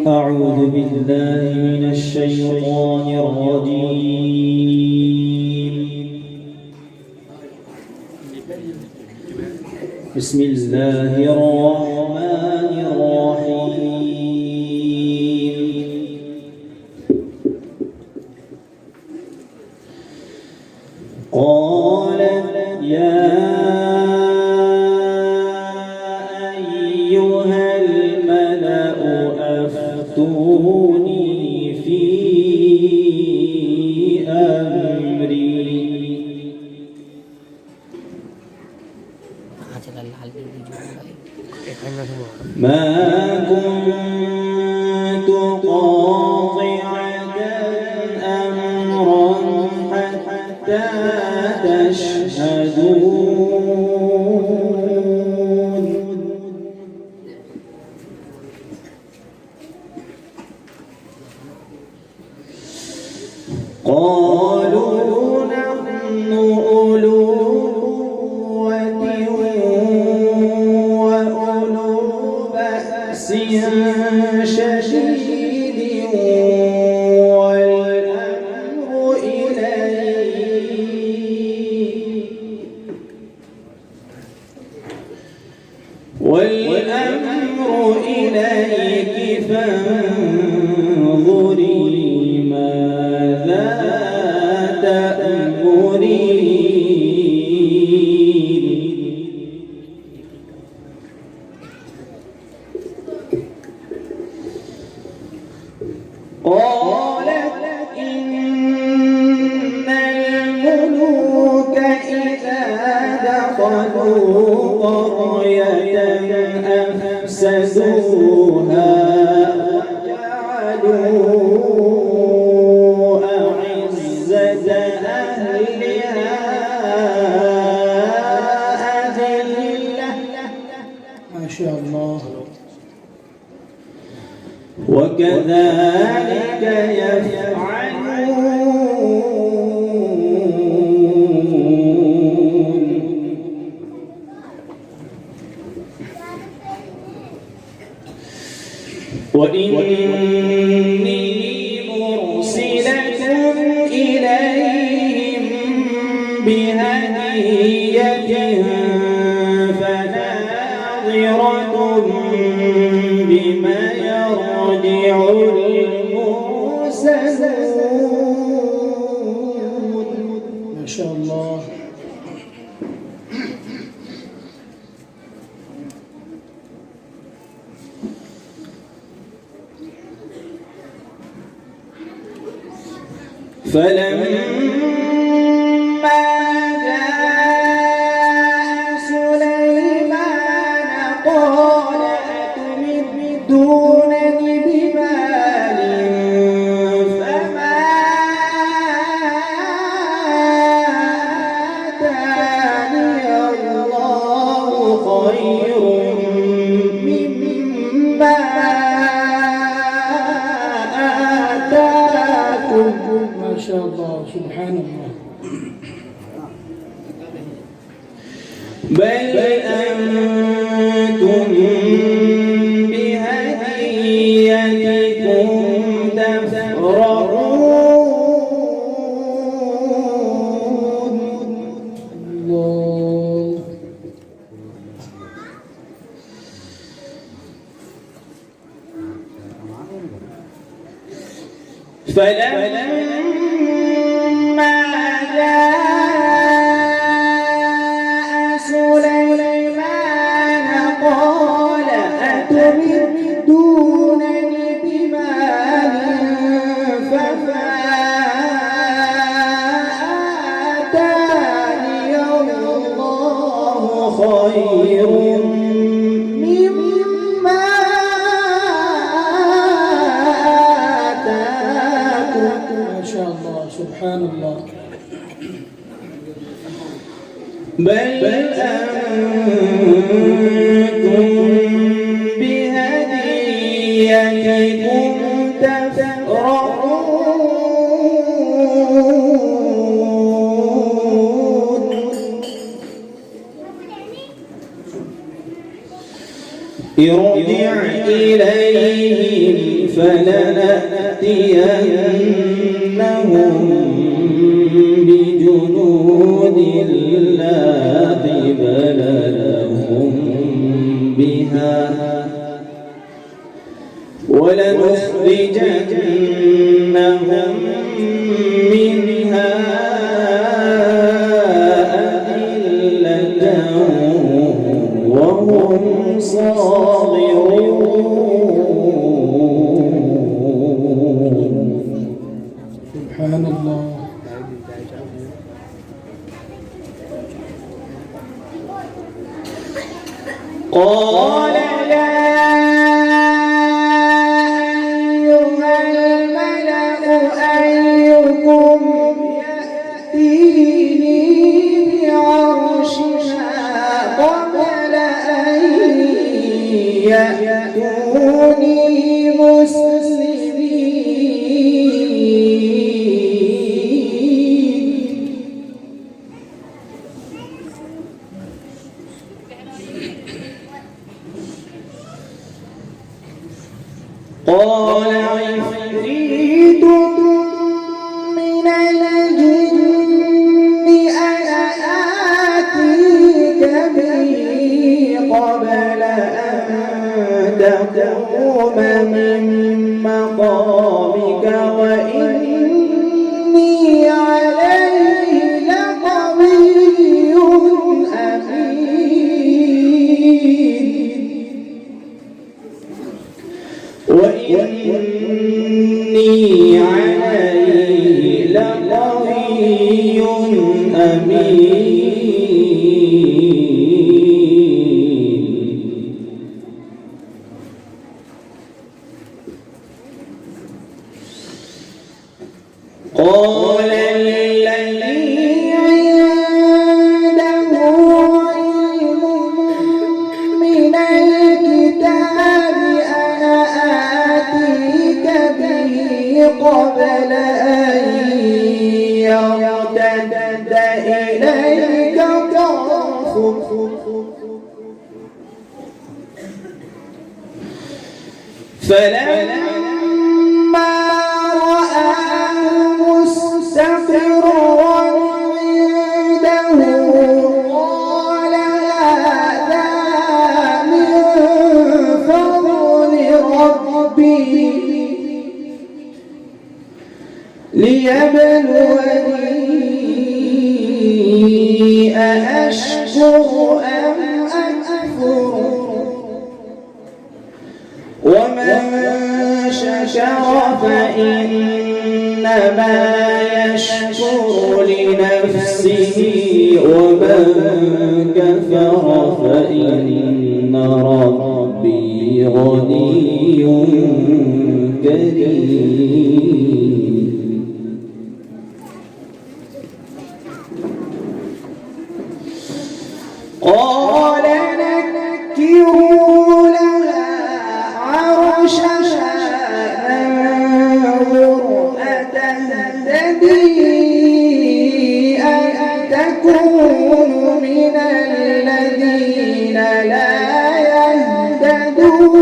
أعوذ بالله من الشيطان الرجيم. بسم الله الرحمن الرحيم. قال يا أيها الملأ أفتوني في أمري ما كنت قاطعة أمرا حتى تشهدون. قالوا نحن أولو قوة وأولو بأس شديد والأمر إليك فانظري ماذا تأمرين. قالت إن الملوك إذا دخلوا قرية أفسدوها وجعلوا أعزة أهلها أذلة. ما شاء الله. وكذلك يفعلون. وإني مرسلة إليهم بهدية فناظرة بما يرجع المرسلون. ما شاء الله. فلما جاء سليمان قال أتمدونني بمال فما آتاني الله خير مما آتاكم. ما شاء الله سبحان الله. بل أنتم بهديتكم تفرحون. الله. فلما جاء سليمان قال خير مما آتاكم. ما شاء الله سبحان الله. بل أنتم بهديتكم تفرحون. ارجع إليهم فلنأتينهم بجنود لا قبل لهم بها ولنخرجنهم منها أذلة وهم صاغرون. سبحان الله. قال يا أيها الملأ أيكم يأتيني بعرشها قبل أن يأتوني مسلمين. قال عفريت من الجن أنا آتيك به قبل أن تقوم من مقامك وإني عليه لقوي أمين. وإني عليه لقوي أمين. قال الذي عنده علم من الكتاب أنا آتيك به قبل أن يرتد إليك طرفك فلما رآه مستقرا عنده قال هذا من فضل ربي ليبلوني أأشكر أم أكفر ومن شكر فإنما يشكر لنفسه ومن كفر فإن ربي غني كريم. قال نكروا لها عرشها ننظر أتهتدي أم تكون من الذين لا يهتدون.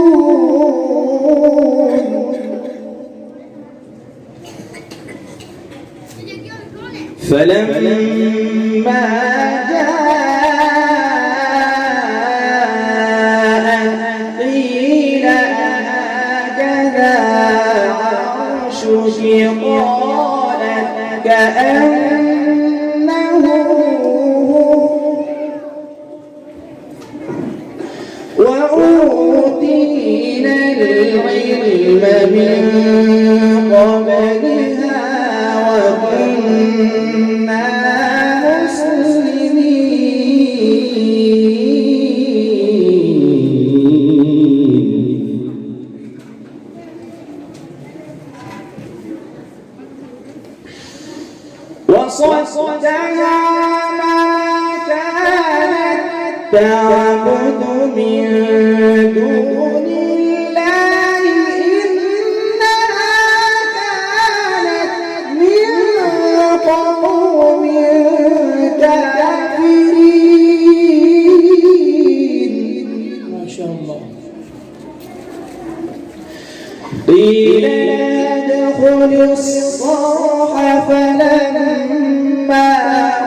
فلما جاء قيل هكذا عرشك قالت كأنه وأوتينا العلم من قبلها وكنا مسلمين. تعبد من دون الله إنها كانت من قوم كافرين. ما شاء الله. قيل ادخل الصرح فلما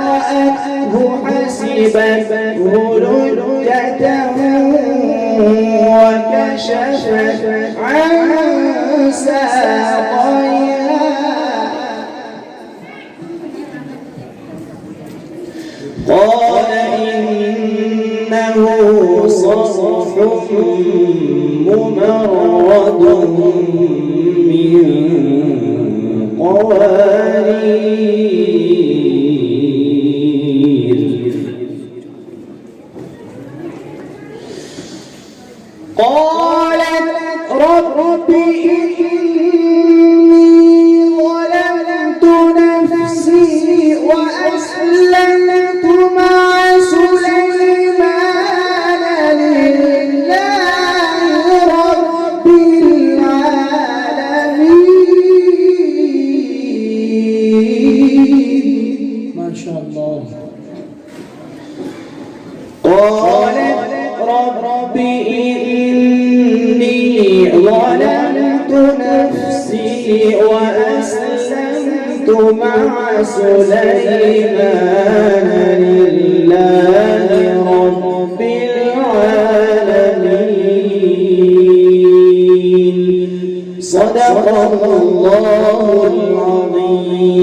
رأته حسبته لجة وكشفت عن ساقيها قال إنه صرح ممرد من قوارير. قالت رب إني ظلمت نفسي وأسلمت مع سليمان لله رب العالمين. ما شاء الله. قالت رب إني ظلمت نفسي وأسلمت مع سليمان لله رب العالمين. صدق الله العظيم.